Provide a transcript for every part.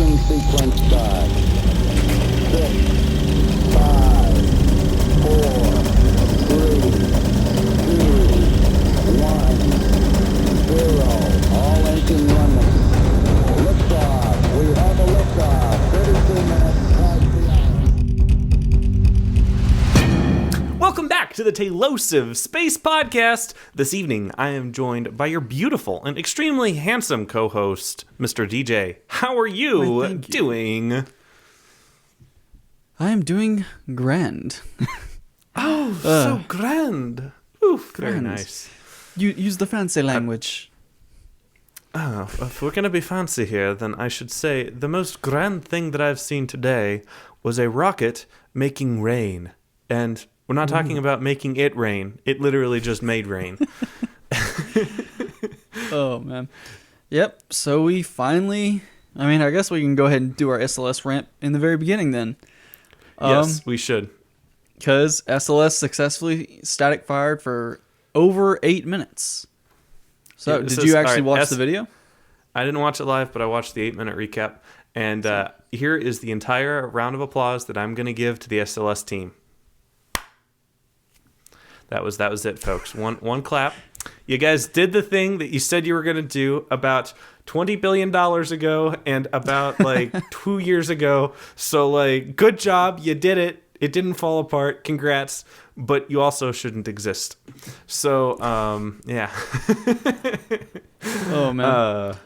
Ignition sequence start. 6, 5, 4, 3, 2, 1, 0. All engine running. Liftoff. We have a liftoff. 32 minutes past the hour. Welcome back to the Tailosive Space Podcast. This evening, I am joined by your beautiful and extremely handsome co-host, Mr. DJ. How are you doing? I am doing grand. So grand. Oof, very Grand. nice. You use the fancy language. If we're going to be fancy here, then I should say the most grand thing that I've seen today was a rocket making rain. And we're not talking about making it rain. It literally just made rain. Oh, man. Yep, so we finally... I guess we can go ahead and do our SLS rant in the very beginning then. Yes, we should. Because SLS successfully static fired for over 8 minutes. So, Yeah, did you actually watch the video? I didn't watch it live, but I watched the 8-minute recap. And here is the entire round of applause that I'm going to give to the SLS team. That was it, folks. One clap. You guys did the thing that you said you were going to do about $20 billion ago and about 2 years ago. So good job. You did it. It didn't fall apart. Congrats. But you also shouldn't exist. So, yeah. Oh, man.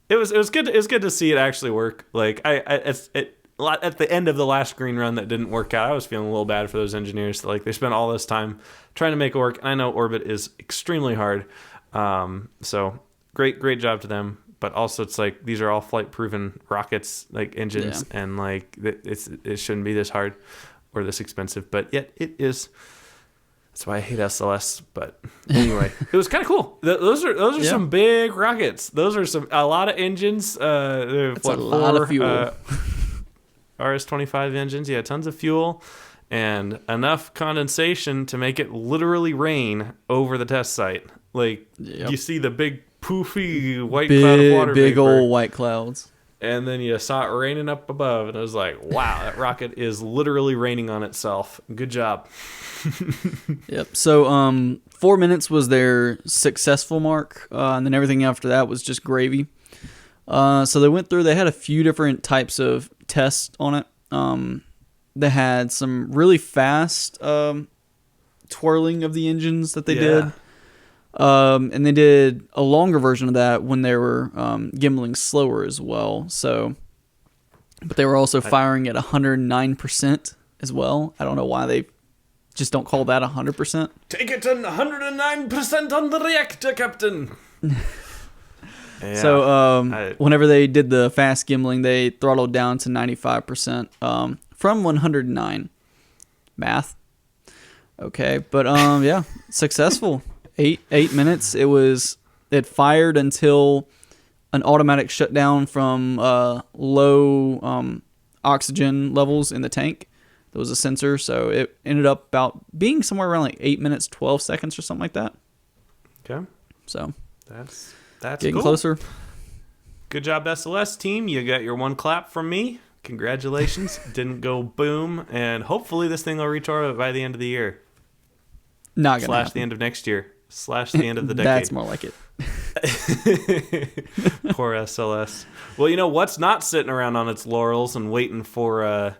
It was good. It was good to see it actually work. At the end of the last green run that didn't work out, I was feeling a little bad for those engineers. They spent all this time trying to make it work. And I know orbit is extremely hard. So great job to them. But also it's these are all flight proven rockets, engines, Yeah. and it shouldn't be this hard or this expensive. But yet it is. That's why I hate SLS. But anyway, it was kind of cool. Those are some big rockets. Those are a lot of engines. That's a lot of fuel. RS-25 engines, yeah, tons of fuel and enough condensation to make it literally rain over the test site. You see the big poofy white cloud of water Big vapor, old white clouds. and then you saw it raining up above, and I was like, wow, that rocket is literally raining on itself. Good job. Yep. So 4 minutes was their successful mark, and then everything after that was just gravy. So they went through. They had a few different types of tests on it. They had some really fast twirling of the engines that they did. And they did a longer version of that when they were gimbaling slower as well. So, but they were also firing at 109% as well. I don't know why they just don't call that 100%. Take it to 109% on the reactor, Captain. Yeah, So whenever they did the fast gimbaling, they throttled down to 95% from 109. Math. Okay, but yeah, successful. 8 minutes. It fired until an automatic shutdown from low oxygen levels in the tank. There was a sensor, so it ended up about being somewhere around 8 minutes 12 seconds or something like that. Okay, So that's getting cool. closer. Good job, SLS team. You got your one clap from me. Congratulations. Didn't go boom. And hopefully this thing will reach orbit by the end of the year. Not gonna Slash happen. the end of next year. Slash the end of the decade. That's more like it. Poor SLS. Well, you know what's not sitting around on its laurels and waiting for...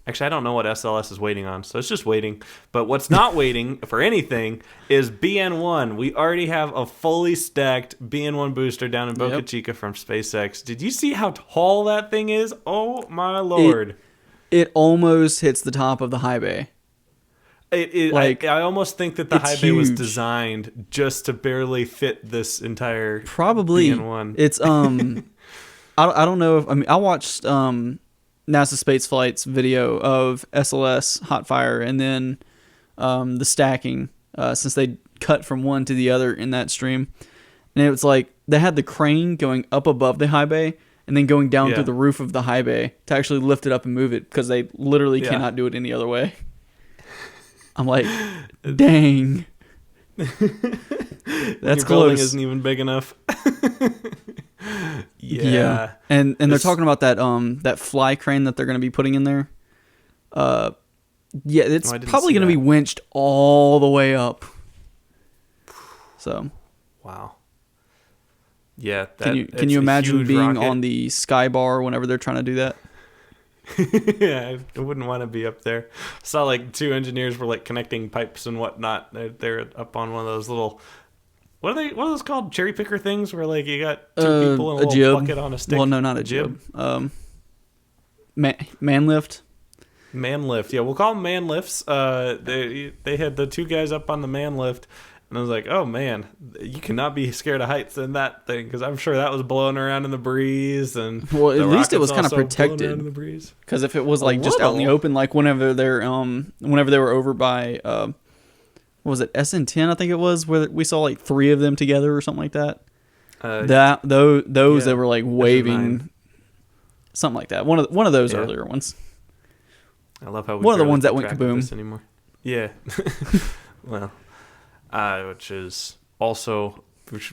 Actually, I don't know what SLS is waiting on, so it's just waiting. But what's not waiting for anything is BN1. We already have a fully stacked BN1 booster down in Boca Chica from SpaceX. Did you see how tall that thing is? Oh, my Lord. It almost hits the top of the high bay. I almost think that the high bay was huge. designed just to barely fit this entire Probably. BN1. It's I don't know if I watched NASA Spaceflight's video of SLS hot fire and then the stacking since they cut from one to the other in that stream, and it was they had the crane going up above the high bay and then going down through the roof of the high bay to actually lift it up and move it because they literally cannot do it any other way. I'm like, dang. That's Your building close. isn't even big enough. Yeah. And they're This- talking about that fly crane that they're going to be putting in there. Yeah, it's I didn't probably see going to be that. winched all the way up. So Wow. Yeah. can you it's a imagine huge being rocket. on the sky bar whenever they're trying to do that? Yeah, I wouldn't want to be up there. I saw like two engineers were like connecting pipes and whatnot. They're up on one of those little. What are those called? Cherry picker things where like you got two people in a little jib. bucket on a stick. Well, no, not a jib. Man lift. Man lift. Yeah, we'll call them man lifts. They had the two guys up on the man lift, and I was like, oh man, you cannot be scared of heights in that thing because I'm sure that was blowing around in the breeze and. Well, at the least it was rocket's kind of also blowing protected. around in the breeze. Because if it was like just out in the little. open, like whenever they were over by what was it, SN10, I think it was, where we saw like 3 of them together or something like that. Those yeah, that were like waving, SN9. something like that. One of those Yeah. earlier ones. I love how we One of the barely ones that keep went track of kaboom. this anymore. Yeah. Well, which is also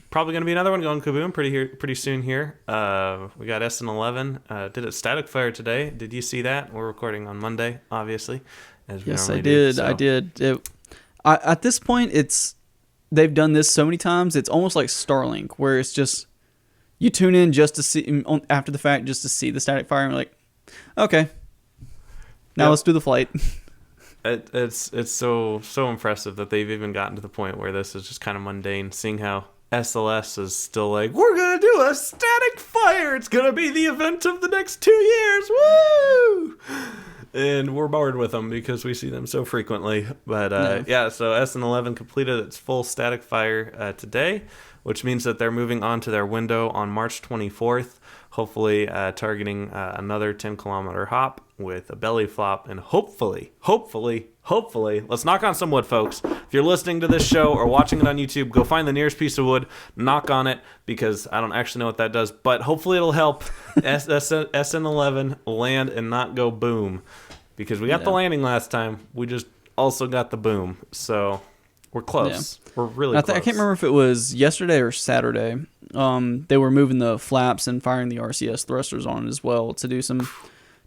probably going to be another one going kaboom pretty soon here. We got SN11. Did it static fire today? Did you see that? We're recording on Monday, obviously. As we Yes, I normally did. do, I so- did. At this point, they've done this so many times. It's almost like Starlink, where it's just you tune in just to see after the fact, just to see the static fire, and you're like, okay, now Yep. let's do the flight. It's so impressive that they've even gotten to the point where this is just kind of mundane. Seeing how SLS is still like, we're gonna do a static fire. It's gonna be the event of the next 2 years. Woo! And we're bored with them because we see them so frequently. But yeah, so SN11 completed its full static fire today, which means that they're moving on to their window on March 24th. Hopefully targeting another 10-kilometer hop with a belly flop, and hopefully, let's knock on some wood, folks. If you're listening to this show or watching it on YouTube, go find the nearest piece of wood, knock on it, because I don't actually know what that does, but hopefully it'll help SN11 land and not go boom, because we got the landing last time. We just also got the boom, so we're close. We're really close. I can't remember if it was yesterday or Saturday. They were moving the flaps and firing the RCS thrusters on it as well to do some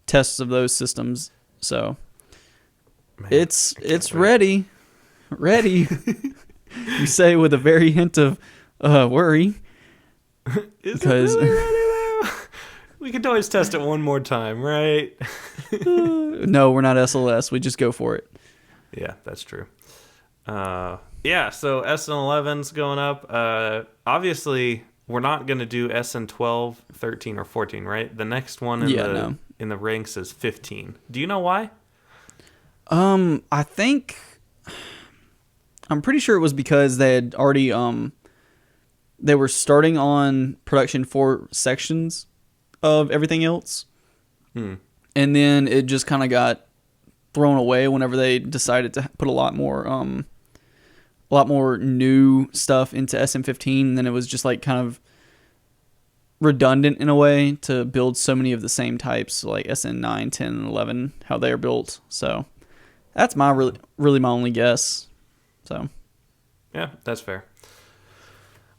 tests of those systems. So Man, it's wait. ready. You say with a very hint of worry. Is it because- really ready though? We could always test it one more time, right? No, we're not SLS. We just go for it. Yeah, that's true. Yeah, so SN11's going up. Obviously, we're not going to do SN12, 13, or 14, right? The next one in the ranks is 15. Do you know why? I think I'm pretty sure it was because they had already they were starting on production for sections of everything else. And then it just kind of got thrown away whenever they decided to put a lot more new stuff into SM15, and then it was just like kind of redundant in a way to build so many of the same types, like SN9, 10, and 11, how they are built. So that's my really my only guess. So Yeah, that's fair.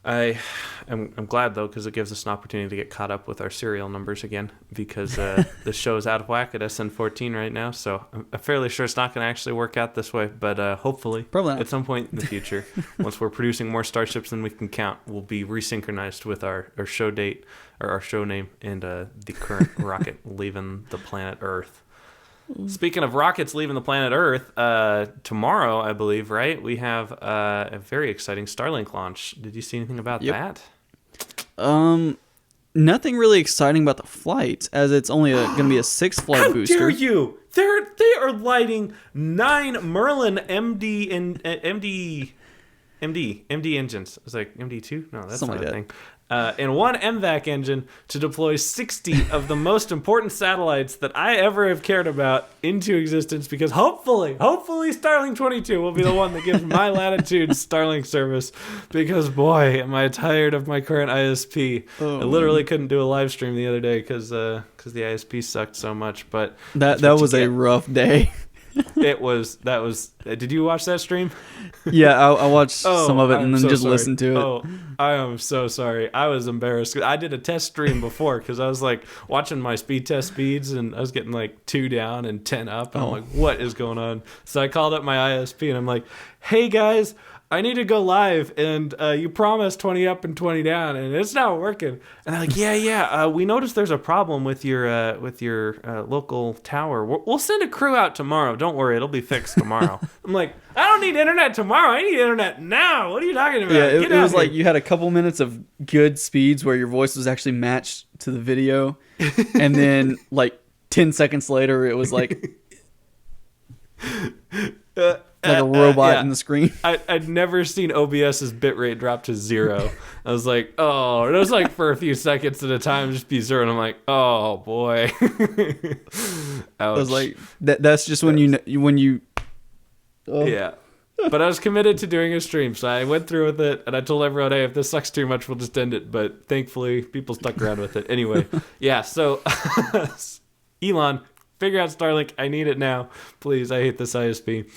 I'm glad, though, because it gives us an opportunity to get caught up with our serial numbers again, because the show is out of whack at SN14 right now, so I'm fairly sure it's not going to actually work out this way, but hopefully Probably not. at some point in the future, once we're producing more starships than we can count, we'll be resynchronized with our show date, or our show name, and the current rocket leaving the planet Earth. Speaking of rockets leaving the planet Earth, tomorrow, I believe, right, we have a very exciting Starlink launch. Did you see anything about that? nothing really exciting about the flight, as it's only going to be a 6-flight How booster. dare you? They are lighting 9 Merlin MD and MD engines. I was like, MD2? No, that's Something not like a thing. And 1 MVAC engine to deploy 60 of the most important satellites that I ever have cared about into existence, because hopefully Starlink 22 will be the one that gives my latitude Starlink service, because boy, am I tired of my current ISP. Oh, I literally couldn't do a live stream the other day because the ISP sucked so much, but That that's what was you a get. rough day. Did you watch that stream? Yeah, I watched some of it and then so just sorry. listened to it. Oh, I am so sorry. I was embarrassed. I did a test stream before because I was like watching my speed test speeds and I was getting like 2 down and 10 up. And I'm like, what is going on? So I called up my ISP and I'm like, hey guys, I need to go live, and you promised 20 up and 20 down, and it's not working. And they're like, yeah, we noticed there's a problem with your local tower. We'll send a crew out tomorrow. Don't worry, it'll be fixed tomorrow. I'm like, I don't need internet tomorrow. I need internet now. What are you talking about? Yeah, Get it out was here. like you had a couple minutes of good speeds where your voice was actually matched to the video, and then like 10 seconds later, it was like a robot yeah. in the screen. I'd never seen OBS's bitrate drop to 0. I was like, oh, it was like for a few seconds at a time, just be 0. And I'm like, oh boy. I was like, that's just when you. Oh. Yeah. But I was committed to doing a stream, so I went through with it, and I told everyone, hey, if this sucks too much, we'll just end it. But thankfully, people stuck around with it. Anyway, yeah, so Elon, figure out Starlink. I need it now. Please, I hate this ISP.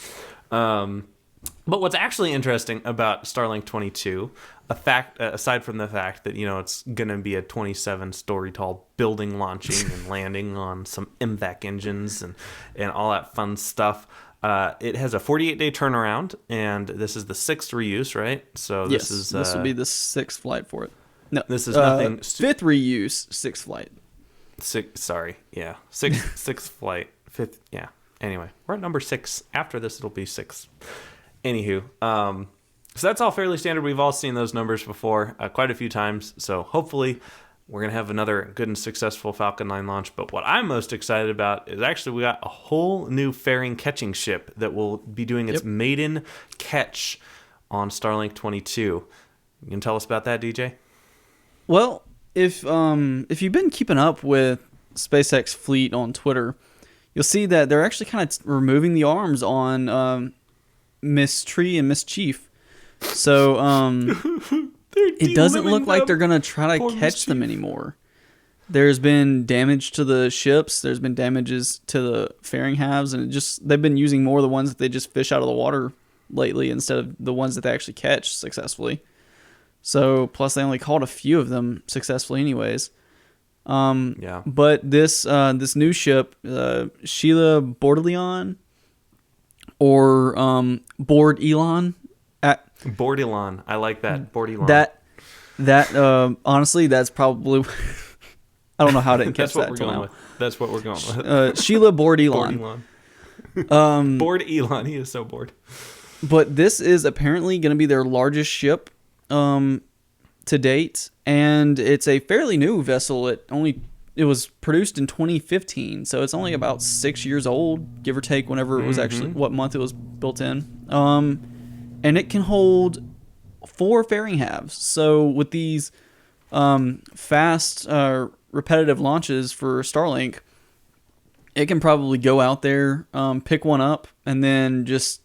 But what's actually interesting about Starlink 22, aside from the fact that, it's going to be a 27-story tall building launching and landing on some MVAC engines and all that fun stuff, it has a 48-day turnaround, and this is the 6th reuse, right? So this will be the 6th flight for it. No, this is nothing. 5th reuse, 6th flight. Sixth flight. 5th, yeah. Anyway, we're at number 6. After this, it'll be 6. Anywho, so that's all fairly standard. We've all seen those numbers before quite a few times. So hopefully we're going to have another good and successful Falcon 9 launch. But what I'm most excited about is actually we got a whole new fairing catching ship that will be doing its maiden catch on Starlink 22. You can tell us about that, DJ? Well, if you've been keeping up with SpaceX fleet on Twitter, you'll see that they're actually kind of removing the arms on Miss Tree and Miss Chief. So it doesn't look like they're going to try to catch them anymore. There's been damage to the ships. There's been damages to the fairing halves, and they've been using more of the ones that they just fish out of the water lately instead of the ones that they actually catch successfully. So plus they only caught a few of them successfully anyways. Yeah. But this new ship, Sheila Bordelon, or Board Elon, Bordelon. I like that. Bordelon. That honestly, that's probably I don't know how I didn't catch That's that. That's what we're going with. Sheila Board Elon. Bored Elon. He is so bored. But this is apparently going to be their largest ship to date, and it's a fairly new vessel. It was produced in 2015, so it's only about 6 years old, give or take, whenever it was actually what month it was built in. And it can hold 4 fairing halves. So with these fast, repetitive launches for Starlink, it can probably go out there, pick one up, and then just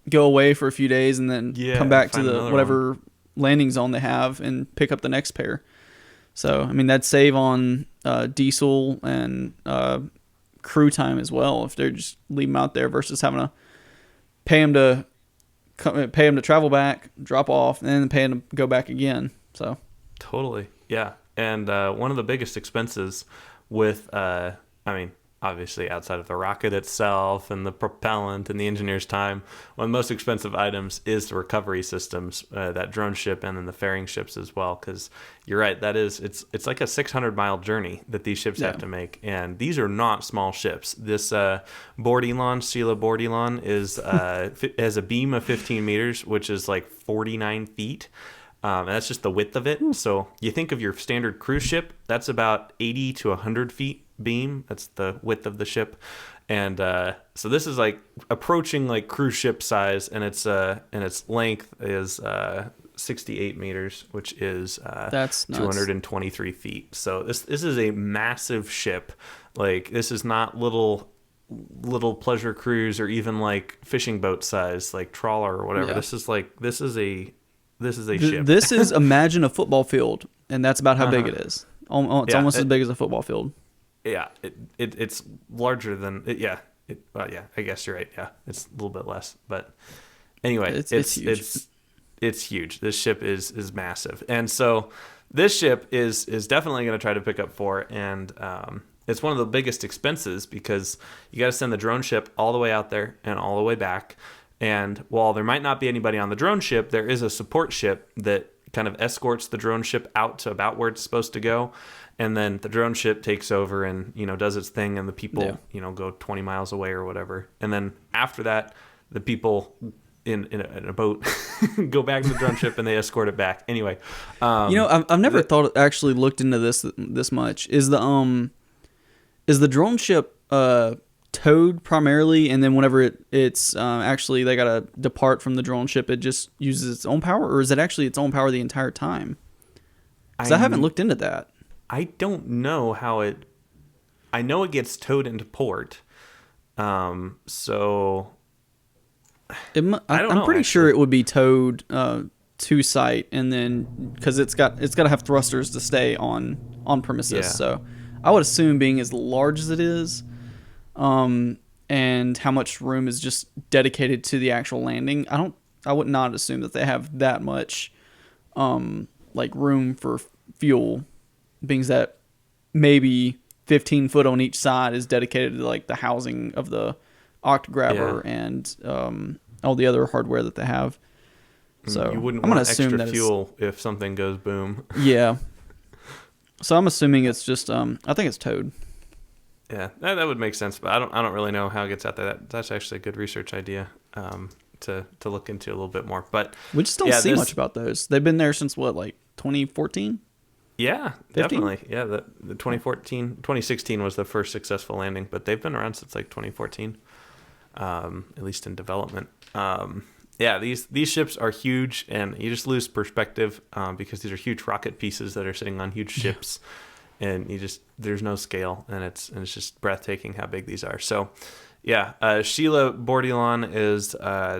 go away for a few days, and then come back to the whatever landing zone they have and pick up the next pair. So, I mean, that'd save on diesel and crew time as well if they're just leave them out there versus having to pay them to travel back, drop off, and then pay them to go back again. So totally, yeah. And one of the biggest expenses with, obviously outside of the rocket itself and the propellant and the engineer's time, one of the most expensive items is the recovery systems, that drone ship and then the fairing ships as well. Because you're right, it's like a 600-mile journey that these ships have to make, and these are not small ships. This Board Elon, Sheila Board Elon, has a beam of 15 meters, which is like 49 feet. And that's just the width of it. So you think of your standard cruise ship, that's about 80 to 100 feet beam. That's the width of the ship. And so this is like approaching like cruise ship size, and its length is 68 meters, which is that's 223 feet. So this is a massive ship. Like, this is not little pleasure cruise or even like fishing boat size, like trawler or whatever. Yeah. This is a ship. This is imagine a football field, and that's about how big it is. It's almost as big as a football field. Yeah, it's larger than it. Yeah, Well, yeah, I guess you're right. Yeah, it's a little bit less, but anyway, It's huge. It's huge. This ship is massive, and so this ship is definitely going to try to pick up 4, and it's one of the biggest expenses because you got to send the drone ship all the way out there and all the way back. And while there might not be anybody on the drone ship, there is a support ship that kind of escorts the drone ship out to about where it's supposed to go, and then the drone ship takes over and does its thing, and the people go 20 miles away or whatever, and then after that the people in a boat go back to the drone ship and they escort it back. Anyway, I've never actually looked into this much. Is the drone ship towed primarily, and then whenever it's actually they gotta depart from the drone ship, it just uses its own power, or is it actually its own power the entire time? Because I haven't looked into that. I don't know how it. I know it gets towed into port, so I'm pretty sure it would be towed to site, and then because it's got to have thrusters to stay on premises. Yeah. So I would assume, being as large as it is, and how much room is just dedicated to the actual landing, I would not assume that they have that much like room for fuel, being that maybe 15 foot on each side is dedicated to like the housing of the octograbber and all the other hardware that they have. So you wouldn't I'm gonna want assume extra that fuel if something goes boom. Yeah. So I'm assuming it's just I think it's towed. Yeah, that would make sense, but I don't really know how it gets out there. That's actually a good research idea to look into a little bit more. But we just don't see much about those. They've been there since what, like 2014? Yeah, 15? definitely. Yeah, the 2016 was the first successful landing, but they've been around since like 2014, at least in development. Yeah, these ships are huge, and you just lose perspective because these are huge rocket pieces that are sitting on huge ships, and there's no scale, and it's just breathtaking how big these are. So, yeah, Sheila Bordelon is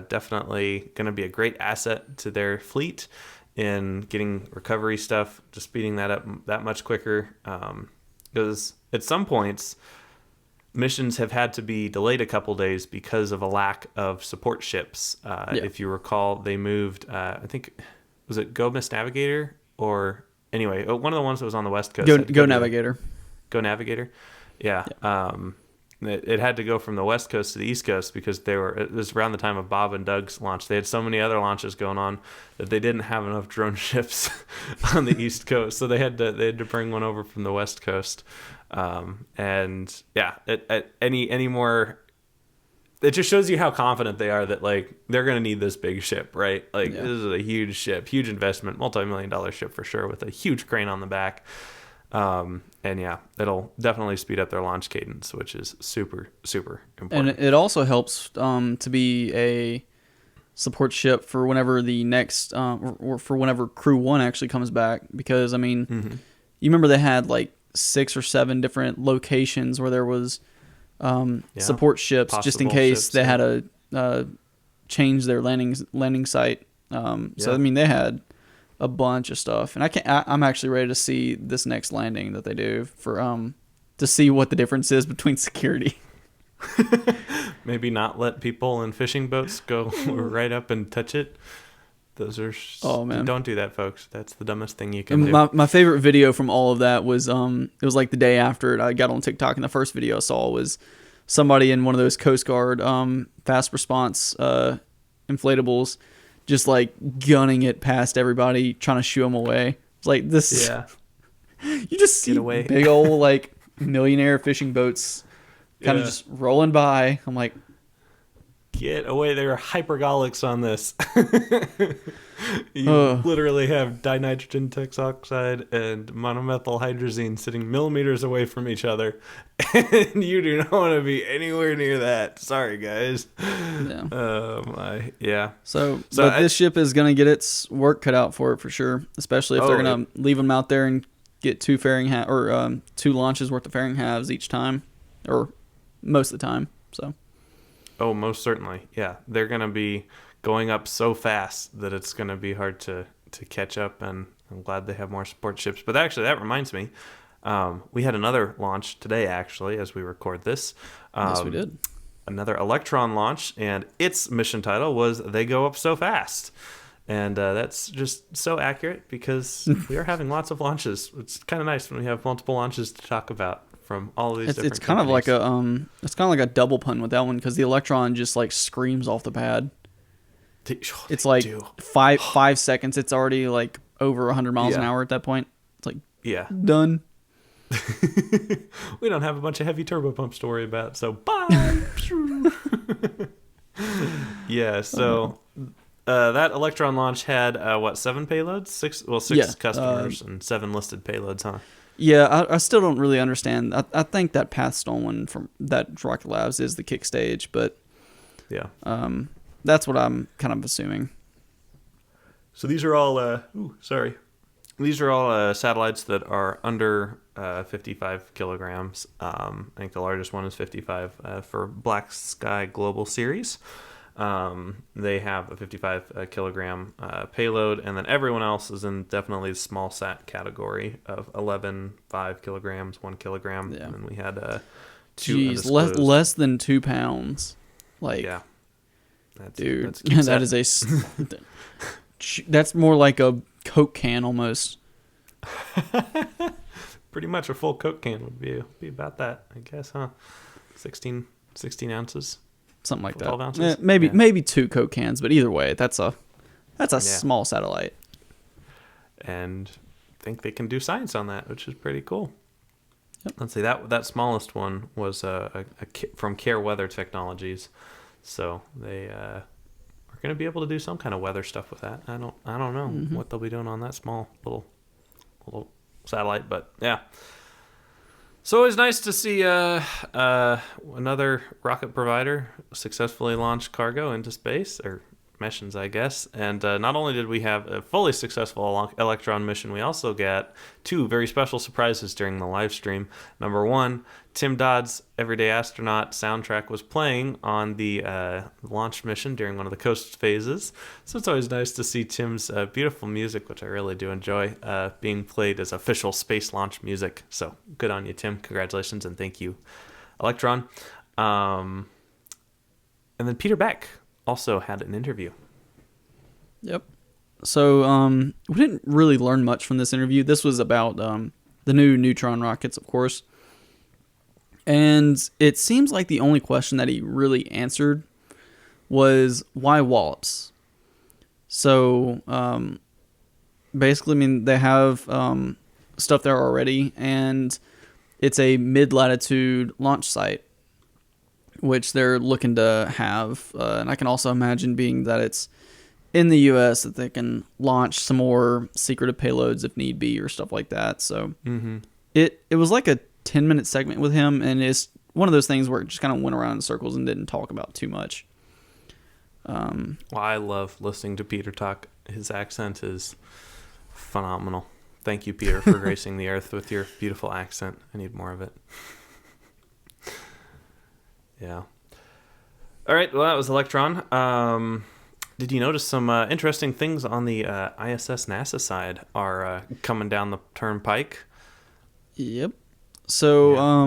definitely going to be a great asset to their fleet in getting recovery stuff, just speeding that up that much quicker. Because at some points, missions have had to be delayed a couple days because of a lack of support ships. If you recall, they moved, I think, was it Gomez Navigator? Or anyway, one of the ones that was on the West Coast. Go Navigator. Go Navigator? Yeah. It had to go from the West Coast to the East Coast because it was around the time of Bob and Doug's launch. They had so many other launches going on that they didn't have enough drone ships on the East Coast, so they had to bring one over from the West Coast. And yeah, any more, it just shows you how confident they are that like they're gonna need this big ship, right? Like this is a huge ship, huge investment, multi-million-dollar ship for sure, with a huge crane on the back. And yeah, it'll definitely speed up their launch cadence, which is super, super important. And it also helps to be a support ship for whenever the next, or for whenever Crew 1 actually comes back. Because, I mean, you remember they had like 6 or 7 different locations where there was support ships, just in case they had to change their landing site. So, I mean, they had a bunch of stuff, and I'm actually ready to see this next landing that they do for to see what the difference is between security. Maybe not let people in fishing boats go right up and touch it. Those are don't do that, folks. That's the dumbest thing you can do. My favorite video from all of that was it was like the day after it. I got on TikTok, and the first video I saw was somebody in one of those Coast Guard fast response inflatables, just like gunning it past everybody, trying to shoo them away. It's like this. Yeah. You just see big old like millionaire fishing boats kind of just rolling by. I'm like, get away. There are hypergolics on this. You literally have dinitrogen tetroxide and monomethyl hydrazine sitting millimeters away from each other. And you do not want to be anywhere near that. Sorry, guys. Yeah. Oh, my. Yeah. So this ship is going to get its work cut out for it for sure, especially if they're going to leave them out there and get 2 launches worth of fairing halves each time, or most of the time. So. Oh, most certainly. Yeah. They're going to be going up so fast that it's going to be hard to catch up, and I'm glad they have more support ships. But actually, that reminds me, we had another launch today, actually, as we record this. Yes, we did. another Electron launch, and its mission title was "They Go Up So Fast." And that's just so accurate because we are having lots of launches. It's kind of nice when we have multiple launches to talk about from all of these different It's kind of companies. like a it's kind of like a double pun with that one because the Electron just like screams off the pad. It's They like do. 5 seconds. It's already like over 100 miles an Yeah. hour at that point. It's like Yeah. done. We don't have a bunch of heavy turbo pumps to worry about, so bye. Yeah, so that Electron launch had 7 payloads? 6 Yeah, customers and 7 listed payloads, huh? Yeah, I still don't really understand. I think that Path Stolen from that Rocket Labs is the kick stage, but Yeah. that's what I'm kind of assuming. So these are all These are all satellites that are under 55 kilograms. I think the largest one is 55 for Black Sky Global Series. They have a 55 kilogram payload, and then everyone else is in definitely the small sat category of 11, 5 kilograms, 1 kilogram. Yeah. And then we had 2 Jeez, undisclosed. less than 2 pounds. Like, Yeah. That's, dude, that's that is that's more like a Coke can almost. pretty much a full Coke can would be about that, I guess, huh? 16 ounces. Something like 12 that. ounces? Maybe Yeah. maybe 2 Coke cans, but either way, that's a small satellite. And I think they can do science on that, which is pretty cool. Yep. Let's see, that smallest one was from Care Weather Technologies, so they are going to be able to do some kind of weather stuff with that. I don't know what they'll be doing on that small little satellite, but yeah. So it's nice to see another rocket provider successfully launch cargo into space, or missions, I guess. And not only did we have a fully successful Electron mission, we also got 2 very special surprises during the live stream. Number 1, Tim Dodd's Everyday Astronaut soundtrack was playing on the launch mission during one of the coast phases. So it's always nice to see Tim's beautiful music, which I really do enjoy, being played as official space launch music. So good on you, Tim. Congratulations, and thank you, Electron. And then Peter Beck also had an interview. Yep. So we didn't really learn much from this interview. This was about the new Neutron rockets, of course. And it seems like the only question that he really answered was why Wallops. So basically, I mean, they have stuff there already, and it's a mid-latitude launch site, which they're looking to have. And I can also imagine, being that it's in the U.S., that they can launch some more secretive payloads if need be, or stuff like that. So it was like a 10-minute segment with him, and it's one of those things where it just kind of went around in circles and didn't talk about too much. Well, I love listening to Peter talk. His accent is phenomenal. Thank you, Peter, for gracing the earth with your beautiful accent. I need more of it. Yeah. All right. Well, that was Electron. Did you notice some interesting things on the ISS NASA side are coming down the turnpike? Yep. So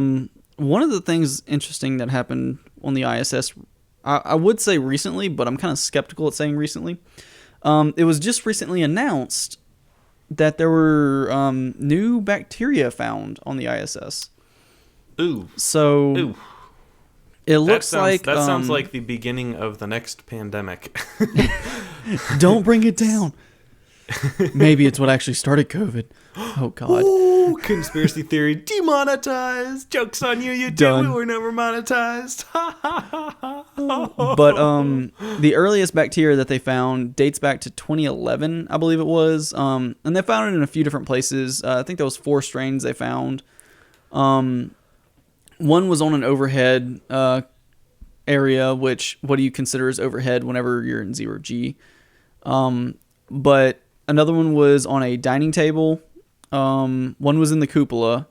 one of the things interesting that happened on the ISS, I would say recently, but I'm kind of skeptical at saying recently. It was just recently announced that there were new bacteria found on the ISS. Ooh. So Ooh. it looks that sounds like the beginning of the next pandemic. Don't bring it down. Maybe it's what actually started COVID. Oh, God. Ooh, conspiracy theory demonetized. Joke's on you, you Done. We were never monetized. But the earliest bacteria that they found dates back to 2011, I believe it was. And they found it in a few different places. I think there was 4 strains they found. One was on an overhead area, which, what do you consider as overhead whenever you're in 0G? But another one was on a dining table. One was in the cupola.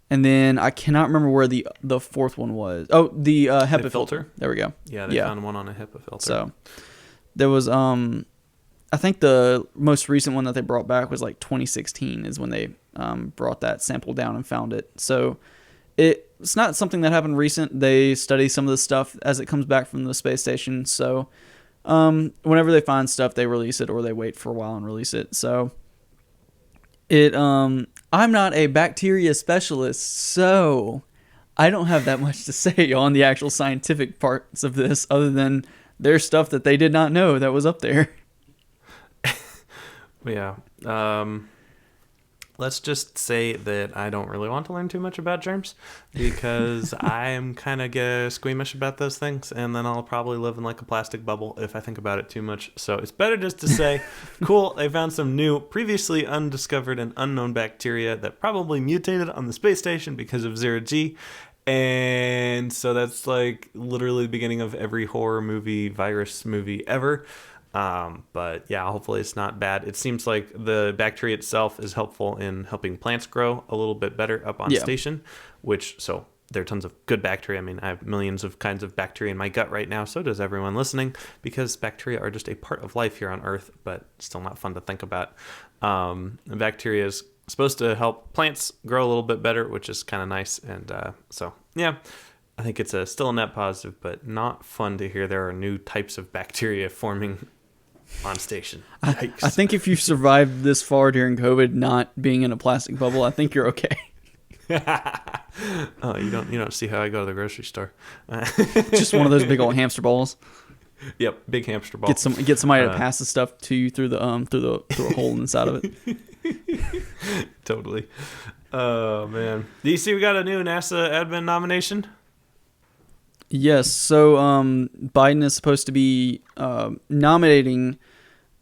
And then I cannot remember where the 4th one was. Oh, the HEPA filter. There we go. Yeah, they found one on a HEPA filter. So there was, I think the most recent one that they brought back was like 2016 is when they brought that sample down and found it. So it's not something that happened recent. They study some of the stuff as it comes back from the space station. So whenever they find stuff, they release it, or they wait for a while and release it. So I'm not a bacteria specialist, so I don't have that much to say on the actual scientific parts of this, other than there's stuff that they did not know that was up there. Yeah. Let's just say that I don't really want to learn too much about germs because I'm kind of squeamish about those things, and then I'll probably live in like a plastic bubble if I think about it too much. So it's better just to say, cool, they found some new, previously undiscovered and unknown bacteria that probably mutated on the space station because of zero G. And so that's like literally the beginning of every horror movie, virus movie ever. But yeah, hopefully it's not bad. It seems like the bacteria itself is helpful in helping plants grow a little bit better up on station, so there are tons of good bacteria. I mean, I have millions of kinds of bacteria in my gut right now. So does everyone listening, because bacteria are just a part of life here on Earth, but still not fun to think about. Bacteria is supposed to help plants grow a little bit better, which is kind of nice. And, so yeah, I think it's still a net positive, but not fun to hear there are new types of bacteria forming on station. I think if you survived this far during COVID, not being in a plastic bubble, I think you're okay. Oh, you don't see how I go to the grocery store. Just one of those big old hamster balls. Yep, big hamster ball. Get somebody to pass the stuff to you through a hole inside of it. Totally. Oh man. Do you see we got a new NASA admin nomination? Yes, so Biden is supposed to be nominating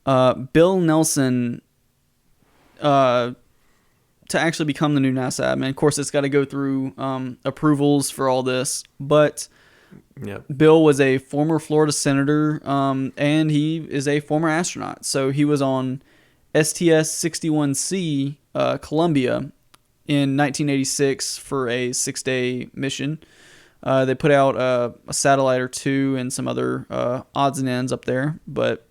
Bill Nelson to actually become the new NASA admin. Of course, it's got to go through approvals for all this, but Bill was a former Florida senator, and he is a former astronaut. So he was on STS-61C Columbia in 1986 for a 6-day mission. They put out a satellite or two and some other odds and ends up there, but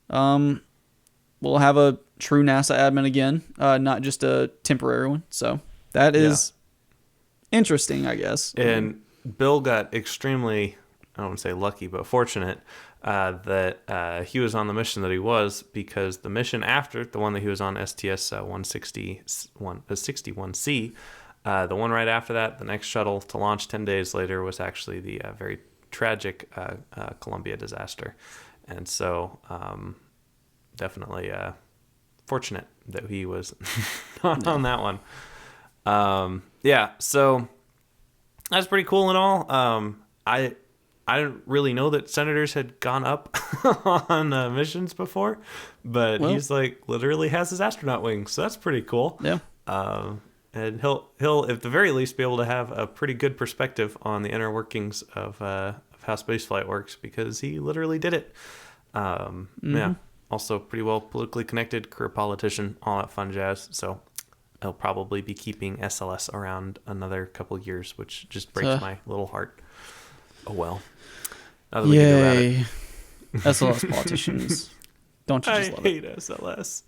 we'll have a true NASA admin again, not just a temporary one. So that is interesting, I guess. And Bill got extremely, I don't want to say lucky, but fortunate that he was on the mission that he was, because the mission after, the one that he was on, STS-61C, the one right after that, the next shuttle to launch 10 days later, was actually the very tragic Columbia disaster. And so definitely fortunate that he was not on that one. So that's pretty cool and all. I didn't really know that senators had gone up on missions before, but he's like literally has his astronaut wings, so that's pretty cool. Yeah. And he'll at the very least be able to have a pretty good perspective on the inner workings of how spaceflight works, because he literally did it. Yeah. Also pretty well politically connected, career politician, all that fun jazz. So he'll probably be keeping SLS around another couple years, which just breaks my little heart. Oh well. Yay. SLS politicians. Don't you just love it? I hate SLS.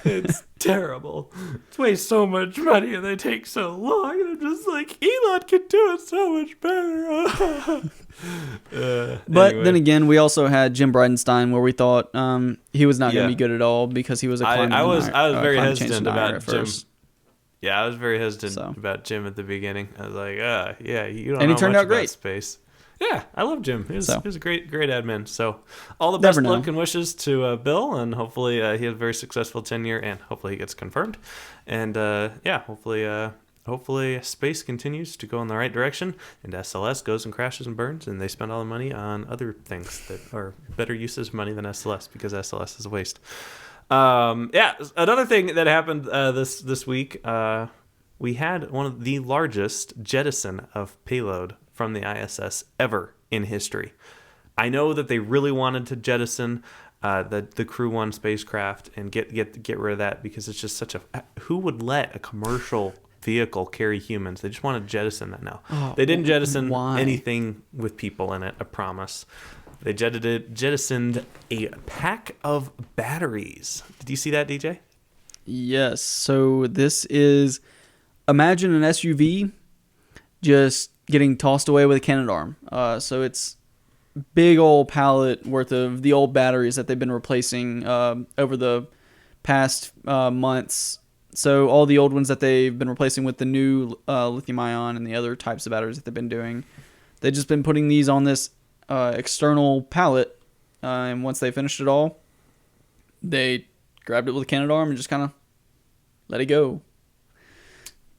It's terrible. It wastes so much money and they take so long. And I'm just like, Elon can do it so much better. But then again, we also had Jim Bridenstine, where we thought he was not going to be good at all because he was a climate I was very hesitant about Jim. First. Yeah, I was very hesitant about Jim at the beginning. I was like, you don't and know he turned much out great. about space. Yeah, I love Jim. He was a great admin. So all the best luck and wishes to Bill, and hopefully he has a very successful tenure, and hopefully he gets confirmed. And hopefully space continues to go in the right direction, and SLS goes and crashes and burns, and they spend all the money on other things that are better uses of money than SLS, because SLS is a waste. Another thing that happened this week, we had one of the largest jettison of payload from the ISS ever in history. I know that they really wanted to jettison the Crew 1 spacecraft and get rid of that, because it's just such a... Who would let a commercial vehicle carry humans? They just want to jettison that now. They didn't jettison anything with people in it, I promise. They jettisoned a pack of batteries. Did you see that, DJ? Yes. So this is... Imagine an SUV just getting tossed away with a Canadarm. So it's big old pallet worth of the old batteries that they've been replacing over the past months. So all the old ones that they've been replacing with the new lithium ion and the other types of batteries that they've been doing, they've just been putting these on this external pallet. And once they finished it all, they grabbed it with a Canadarm and just kind of let it go.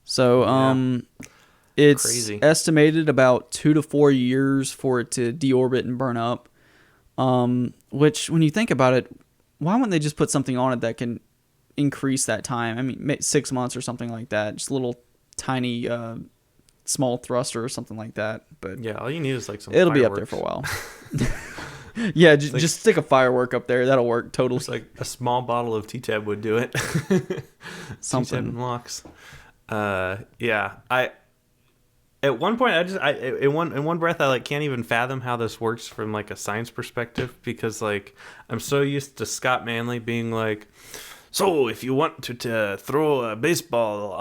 So it's Crazy. estimated about 2 to 4 years for it to deorbit and burn up. Which, when you think about it, why wouldn't they just put something on it that can increase that time? I mean, 6 months or something like that. Just a little tiny small thruster or something like that. But Yeah, all you need is like some it'll fireworks. be up there for a while. Yeah, just stick a firework up there. That'll work totally. It's like a small bottle of T-Tab would do it. Something. T-Tab unlocks. Yeah. At one point, in one breath, I like can't even fathom how this works from like a science perspective, because like I'm so used to Scott Manley being like, so if you want to throw a baseball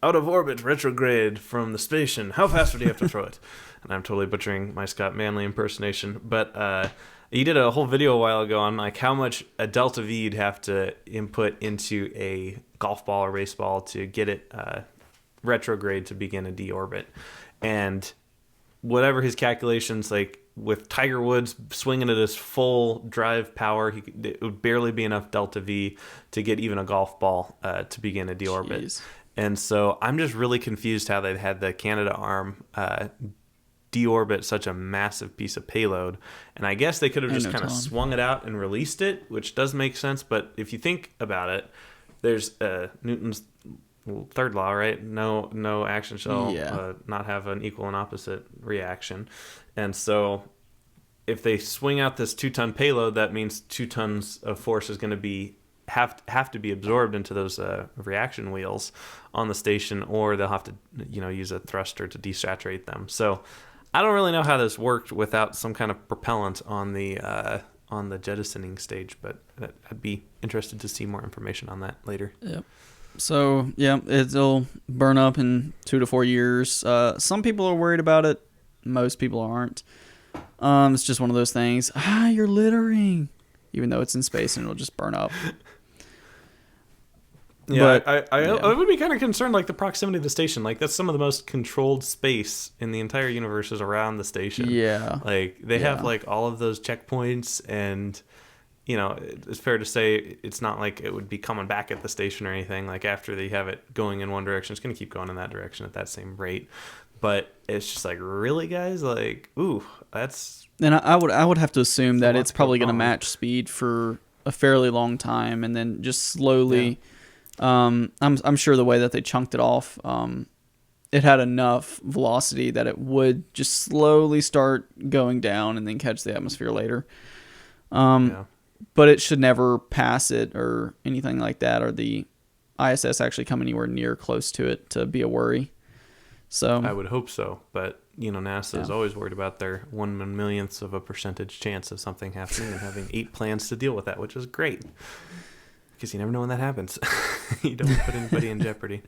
out of orbit retrograde from the station, how fast would you have to throw it? And I'm totally butchering my Scott Manley impersonation, but he did a whole video a while ago on like how much a delta V'd have to input into a golf ball or race ball to get it retrograde to begin a deorbit. And whatever his calculations, like with Tiger Woods swinging at his full drive power, it would barely be enough delta V to get even a golf ball to begin a deorbit. Jeez. And so I'm just really confused how they had the Canadarm deorbit such a massive piece of payload. And I guess they could have Ain't just no kind of telling. swung it out and released it, which does make sense. But if you think about it, there's Newton's third law, right? No action shall Yeah. not have an equal and opposite reaction. And so if they swing out this 2-ton payload, that means 2 tons of force is going to have to be absorbed into those reaction wheels on the station, or they'll have to use a thruster to desaturate them. So I don't really know how this worked without some kind of propellant on the jettisoning stage, but I'd be interested to see more information on that later. Yep. So, yeah, it'll burn up in 2 to 4 years. Some people are worried about it. Most people aren't. It's just one of those things. You're littering. Even though it's in space and it'll just burn up. Yeah, But, I would be kind of concerned, like the proximity of the station. Like that's some of the most controlled space in the entire universe is around the station. Yeah. Like they have Yeah. like all of those checkpoints, and it's fair to say it's not like it would be coming back at the station or anything. Like after they have it going in one direction, it's going to keep going in that direction at that same rate. But it's just like, really, guys? Like, ooh, that's... And I would have to assume that lot it's to go probably going to wrong. match speed for a fairly long time, and then just slowly. I'm sure the way that they chunked it off, it had enough velocity that it would just slowly start going down and then catch the atmosphere later. Yeah. But it should never pass it or anything like that, or the ISS actually come anywhere near close to it to be a worry. So I would hope so, but NASA is always worried about their 1/1,000,000th of a percentage chance of something happening and having 8 plans to deal with that, which is great because you never know when that happens. You don't put anybody in jeopardy.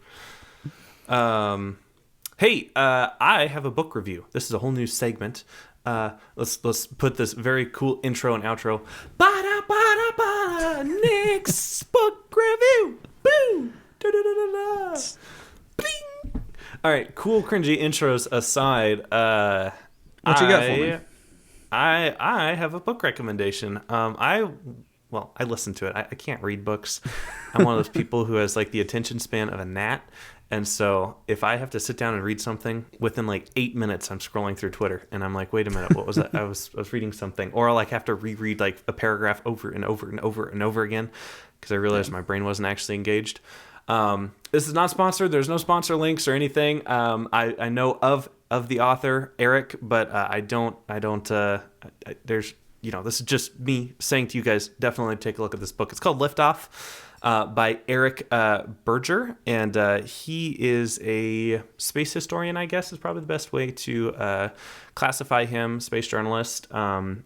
Hey, I have a book review. This is a whole new segment. Let's put this very cool intro and outro. Ba-da-ba-da-ba, Nick's book review. Boo! Da-da-da-da-da. Bling! All right, cool, cringy intros aside. What you got for me? I have a book recommendation. I listened to it. I can't read books. I'm one of those people who has like the attention span of a gnat. And so if I have to sit down and read something, within like 8 minutes, I'm scrolling through Twitter and I'm like, wait a minute, what was that? I was reading something. Or I'll like have to reread like a paragraph over and over and over and over again because I realized my brain wasn't actually engaged. This is not sponsored. There's no sponsor links or anything. I know of the author, Eric, but I don't, there's, this is just me saying to you guys, definitely take a look at this book. It's called Liftoff. By Eric Berger, and he is a space historian, I guess is probably the best way to classify him, space journalist.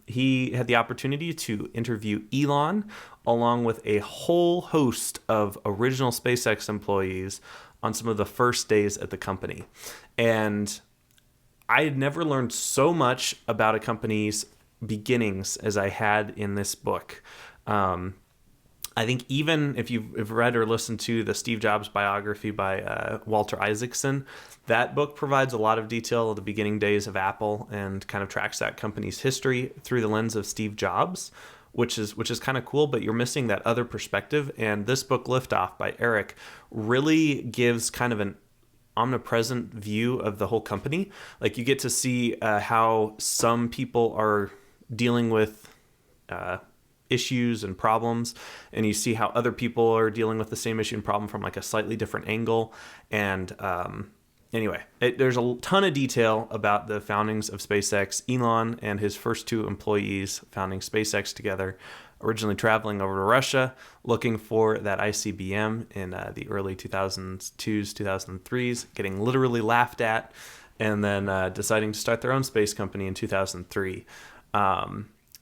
He had the opportunity to interview Elon along with a whole host of original SpaceX employees on some of the first days at the company. And I had never learned so much about a company's beginnings as I had in this book. I think even if you've read or listened to the Steve Jobs biography by Walter Isaacson, that book provides a lot of detail of the beginning days of Apple and kind of tracks that company's history through the lens of Steve Jobs, which is kind of cool, but you're missing that other perspective. And this book, Liftoff by Eric, really gives kind of an omnipresent view of the whole company. Like you get to see how some people are dealing with issues and problems, and you see how other people are dealing with the same issue and problem from like a slightly different angle. And anyway, there's a ton of detail about the foundings of SpaceX. Elon and his first two employees founding SpaceX together, originally traveling over to Russia, looking for that ICBM in the early 2002s, 2003s, getting literally laughed at, and then deciding to start their own space company in 2003.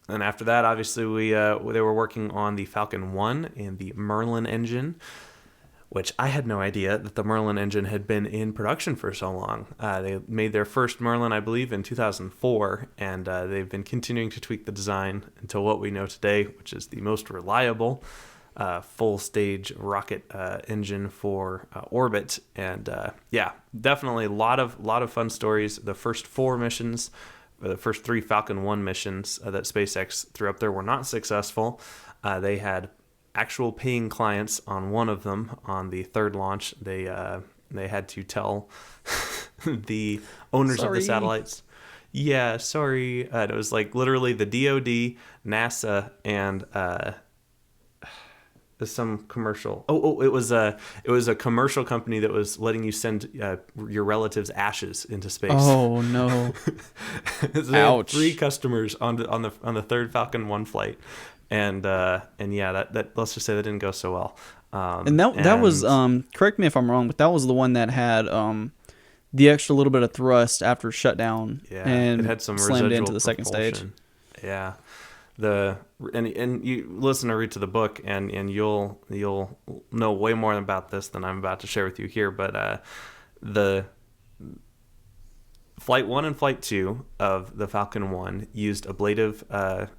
And after that, obviously, they were working on the Falcon 1 and the Merlin engine, which I had no idea that the Merlin engine had been in production for so long. They made their first Merlin, I believe, in 2004, and they've been continuing to tweak the design until what we know today, which is the most reliable full-stage rocket engine for orbit. And yeah, definitely a lot of fun stories. The first four missions, the first three Falcon 1 missions that SpaceX threw up there were not successful. They had actual paying clients on one of them. On the third launch, they had to tell the owners of the satellites, yeah, sorry. It was like literally the DoD, NASA, and some commercial. It was a commercial company that was letting you send your relatives' ashes into space. Oh no! So ouch! 3 customers on the third Falcon 1 flight, and yeah, that let's just say that didn't go so well. And that was correct me if I'm wrong, but that was the one that had the extra little bit of thrust after shutdown. Yeah, and it had some slammed residual into the second stage. propulsion. Yeah. And you listen or read to the book, and you'll know way more about this than I'm about to share with you here. But the Flight 1 and Flight 2 of the Falcon 1 used ablative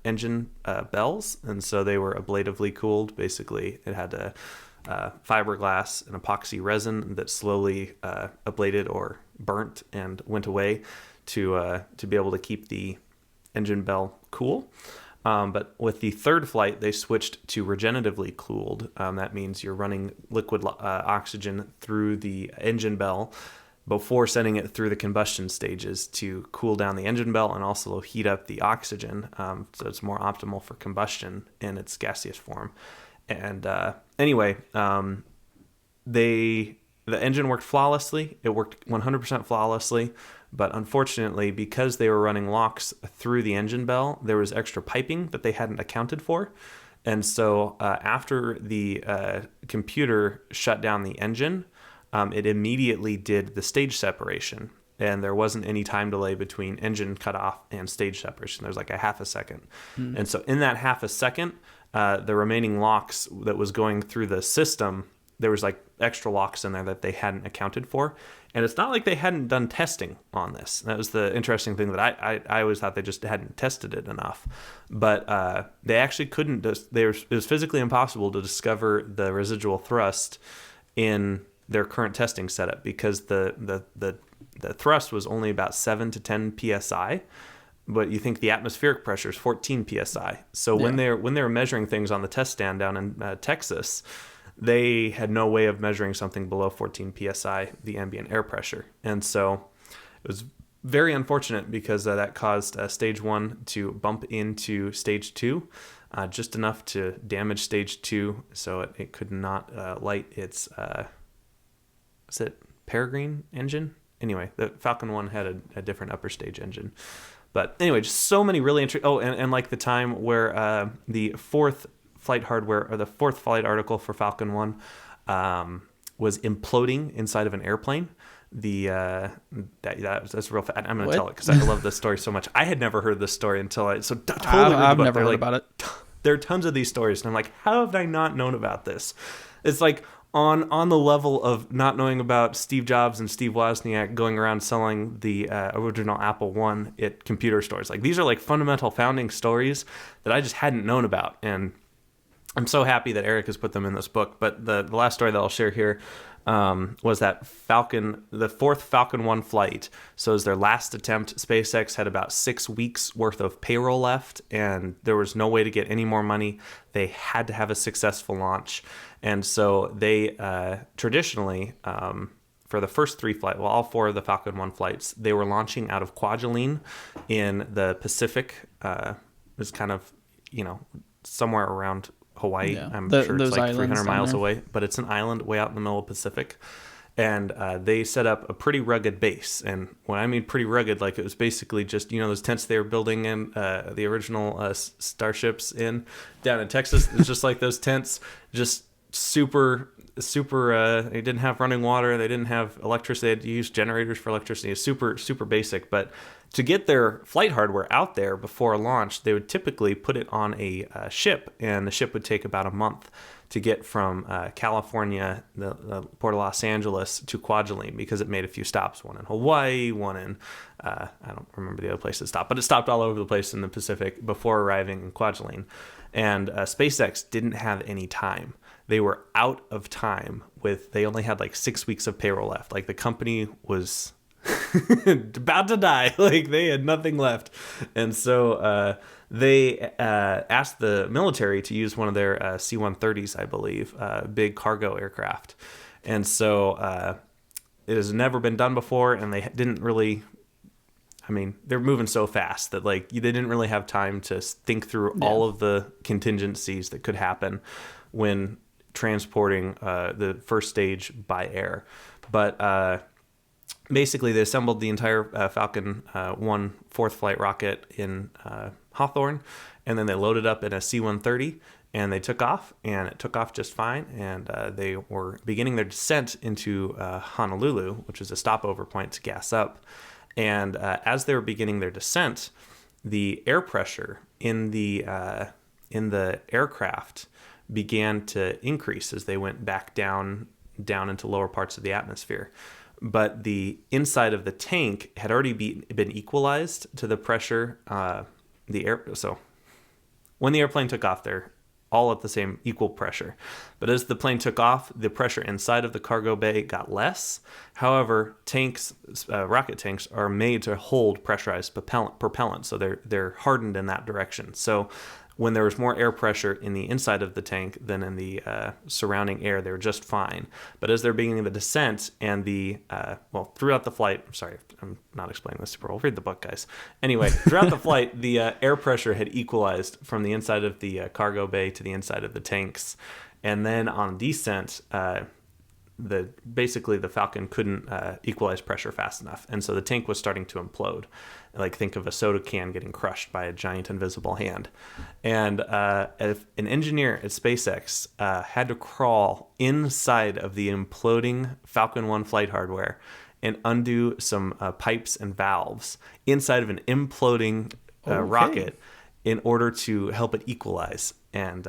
engine bells, and so they were ablatively cooled. Basically, it had a fiberglass and epoxy resin that slowly ablated or burnt and went away to be able to keep the engine bell cool. But with the third flight, they switched to regeneratively cooled. That means you're running liquid oxygen through the engine bell before sending it through the combustion stages to cool down the engine bell and also heat up the oxygen, so it's more optimal for combustion in its gaseous form. And anyway, the engine worked flawlessly. It worked 100% flawlessly. But unfortunately, because they were running locks through the engine bell, there was extra piping that they hadn't accounted for. And so after the computer shut down the engine, it immediately did the stage separation. And there wasn't any time delay between engine cutoff and stage separation. There was like a half a second. Mm. And so in that half a second, the remaining locks that was going through the system, there was like extra locks in there that they hadn't accounted for. And it's not like they hadn't done testing on this. That was the interesting thing that I always thought they just hadn't tested it enough. But they actually couldn't. It was physically impossible to discover the residual thrust in their current testing setup because the thrust was only about 7 to 10 psi. But you think the atmospheric pressure is 14 psi. So when they were measuring things on the test stand down in Texas, they had no way of measuring something below 14 psi, the ambient air pressure. And so it was very unfortunate because that caused stage 1 to bump into stage 2, just enough to damage stage 2, so it could not light its, is it Peregrine engine? Anyway, the Falcon 1 had a different upper stage engine. But anyway, just so many really interesting... Oh, and like the time where the fourth flight hardware, or the fourth flight article for Falcon 1 was imploding inside of an airplane. That's real fast. I'm going to tell it because I love this story so much. I had never heard this story until I've never heard about it. There are tons of these stories, and I'm like, how have I not known about this? It's like on the level of not knowing about Steve Jobs and Steve Wozniak going around selling the original Apple One at computer stores. Like, these are like fundamental founding stories that I just hadn't known about, and I'm so happy that Eric has put them in this book. But the last story that I'll share here was that the fourth Falcon 1 flight. So as their last attempt, SpaceX had about 6 weeks worth of payroll left, and there was no way to get any more money. They had to have a successful launch. And so they traditionally, for the first 3 flights, well, all 4 of the Falcon 1 flights, they were launching out of Kwajalein in the Pacific. It's kind of, somewhere around Hawaii. Yeah. I'm sure it's like 300 down miles there. away, but it's an island way out in the middle of the Pacific. And they set up a pretty rugged base. And when I mean pretty rugged, like, it was basically just, those tents they were building in the original starships down in Texas. It's just like those tents, just super, they didn't have running water. They didn't have electricity. They had to use generators for electricity. It's super, super basic. But to get their flight hardware out there before launch, they would typically put it on a ship, and the ship would take about a month to get from California, the Port of Los Angeles, to Kwajalein, because it made a few stops, one in Hawaii, one in, I don't remember the other place it stopped, but it stopped all over the place in the Pacific before arriving in Kwajalein. And SpaceX didn't have any time. They were out of time they only had like 6 weeks of payroll left. Like, the company was about to die. Like, they had nothing left. And so they asked the military to use one of their C-130s, I believe, big cargo aircraft. And so it has never been done before, and they didn't really, they're moving so fast that, like, they didn't really have time to think through all of the contingencies that could happen when transporting the first stage by air. But basically, they assembled the entire Falcon 1 fourth flight rocket in Hawthorne, and then they loaded up in a C-130, and they took off, and it took off just fine. And they were beginning their descent into Honolulu, which is a stopover point to gas up. And as they were beginning their descent, the air pressure in the aircraft began to increase as they went back down into lower parts of the atmosphere. But the inside of the tank had already been equalized to the pressure. So when the airplane took off, they're all at the same equal pressure. But as the plane took off, the pressure inside of the cargo bay got less. However, rocket tanks are made to hold pressurized propellant, so they're hardened in that direction. So when there was more air pressure in the inside of the tank than in the surrounding air, they were just fine. But as they're beginning the descent and throughout the flight, I'm sorry, I'm not explaining this super well. Read the book, guys. Anyway, throughout the flight, the air pressure had equalized from the inside of the cargo bay to the inside of the tanks. And then on descent, basically the Falcon couldn't equalize pressure fast enough, and so the tank was starting to implode. Like, think of a soda can getting crushed by a giant invisible hand. And if an engineer at SpaceX had to crawl inside of the imploding Falcon 1 flight hardware and undo some pipes and valves inside of an imploding rocket in order to help it equalize. And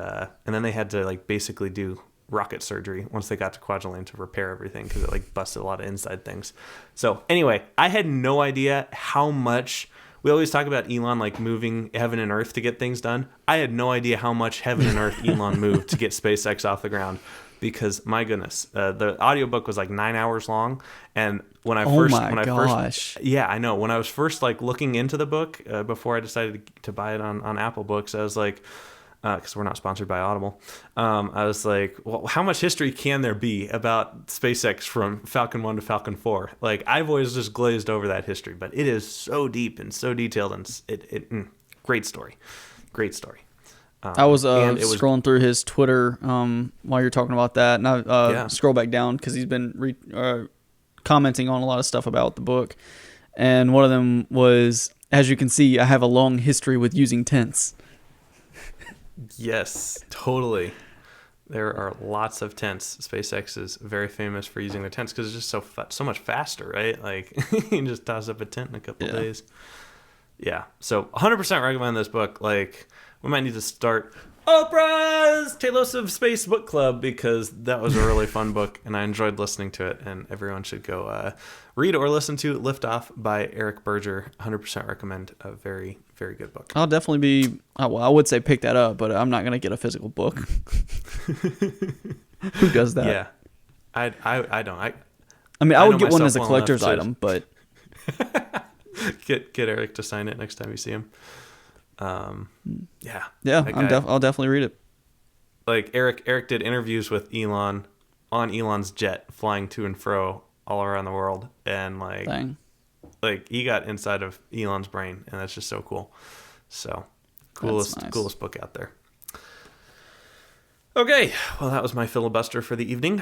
then they had to, like, basically do rocket surgery once they got to Kwajalein to repair everything, because it, like, busted a lot of inside things. So anyway, I had no idea how much we always talk about Elon, like, moving heaven and earth to get things done. I had no idea how much heaven and earth Elon moved to get SpaceX off the ground, because my goodness, the audiobook was like 9 hours long. And when I first, yeah, I know. When I was first, like, looking into the book before I decided to buy it on Apple Books, I was like, because we're not sponsored by Audible, I was like, well, how much history can there be about SpaceX from Falcon 1 to Falcon 4? Like, I've always just glazed over that history, but it is so deep and so detailed, and great story. Great story. I was scrolling through his Twitter while you're talking about that, and I scroll back down because he's been commenting on a lot of stuff about the book, and one of them was, as you can see, I have a long history with using tents. Yes, totally. There are lots of tents. SpaceX is very famous for using their tents because it's just so much faster, right? Like, you can just toss up a tent in a couple days. Yeah, so 100% recommend this book. Like, we might need to start Oprah's Talos of Space Book Club, because that was a really fun book and I enjoyed listening to it, and everyone should go read or listen to Lift Off by Eric Berger. 100% recommend. A very, very good book. I'll definitely be. Well, I would say pick that up, but I'm not gonna get a physical book. Who does that? Yeah, I don't. I mean, I would get one as a collector's item, but get Eric to sign it next time you see him. Yeah, I'll definitely read it. Like Eric did interviews with Elon on Elon's jet, flying to and fro all around the world, and Dang. like he got inside of Elon's brain, and that's just so cool. So coolest book out there. Okay, well, that was my filibuster for the evening.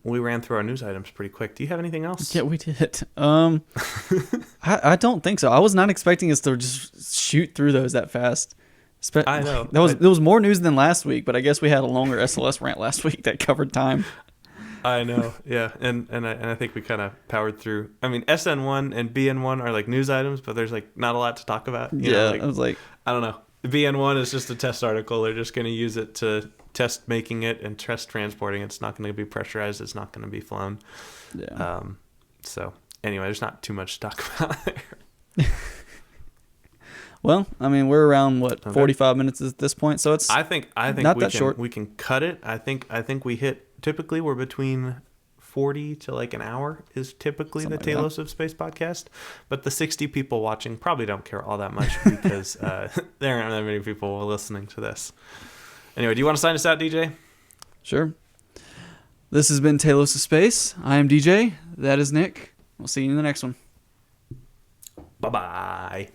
We ran through our news items pretty quick. Do you have anything else? Yeah, we did. I don't think so. I was not expecting us to just shoot through those that fast. I know. There was more news than last week, but I guess we had a longer SLS rant last week that covered time. I know, yeah, and I think we kind of powered through. I mean, SN1 and BN1 are like news items, but there's like not a lot to talk about. You know, I was like, I don't know. BN1 is just a test article. They're just going to use it to test making it and test transporting. It's not going to be pressurized. It's not going to be flown. yeah. So anyway, there's not too much to talk about there. Well, I mean, we're around 45 minutes at this point, so it's I think not that short. We can cut it. I think we hit. Typically, we're between 40 to like an hour is typically Something the like Talos of Space podcast. But the 60 people watching probably don't care all that much because there aren't that many people listening to this. Anyway, do you want to sign us out, DJ? Sure. This has been Talos of Space. I am DJ. That is Nick. We'll see you in the next one. Bye-bye.